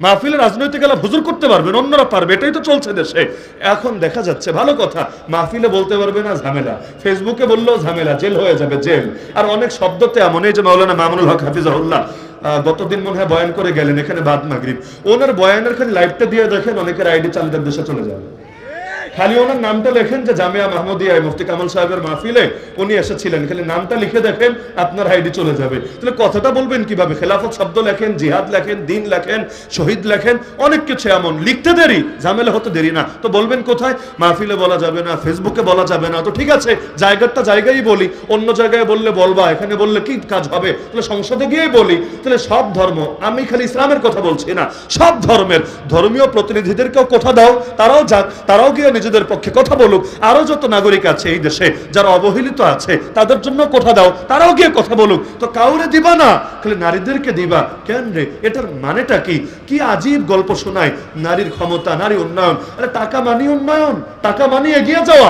মাহফিলে রাজনৈতিক আলাপ হুজুর করতে পারবেন, অন্যরা পারবে, এটাই তো চলছে দেশে। এখন দেখা যাচ্ছে ভালো কথা, মাহফিলে বলতে পারবে না, ঝামেলা, ফেসবুকে বললেও ঝামেলা, জেল হয়ে যাবে, জেল। আর অনেক শব্দতে এমন, এই যে মাওলানা মামুনুল হক হাফিজাহুল্লাহ গতদিন মনে হয় বয়ান করে গেলেন এখানে বাদ মাগরিব, ওনার বয়ানের খালি লাইভটা দিয়ে দেখেন অনেকের আইডি চালদের দেশে চলে যাবে। খালি ওনার নামটা লেখেন যে জামিয়া মাহমুদিয়ায় মুফতি কামাল সাহেবের মাহফিলে উনি এসেছিলেন, খালি নামটা লিখে দেখেন, আপনার আইডি চলে যাবে। তাহলে কথাটা বলবেন কিভাবে? খেলাফত শব্দ লেখেন, জিহাদ লেখেন, দিন লেখেন, শহীদ লেখেন, অনেক কিছু এমন লিখতে দেরি, ঝামেলা হতে দেরি না। তো বলবেন কোথায়? মাহফিলে বলা যাবে না, ফেসবুকে বলা যাবে না। তো ঠিক আছে, জায়গাটা জায়গায় বলি, অন্য জায়গায় বললে বলবা, এখানে বললে কি কাজ হবে? তাহলে সংসদে গিয়েই বলি। তাহলে সব ধর্ম, আমি খালি ইসলামের কথা বলছি না, সব ধর্মের ধর্মীয় প্রতিনিধিদেরকেও কথা দাও, তারাও যাক, তারাও গিয়ে নিজেদের পক্ষে কথা বলুক। আরো যত নাগরিক আছে এই দেশে যারা অবহেলিত আছে তাদের জন্য কথা দাও, তারাও গিয়ে কথা বলুক। তো কাউরে দিবা না, খালি নারীদেরকে দিবা। কেন রে? এটার মানেটা কি? কি আজীব গল্প শোনায়, নারীর ক্ষমতা, নারী উন্নয়ন। আরে টাকা মানি উন্নয়ন, টাকা মানি এগিয়ে যাওয়া।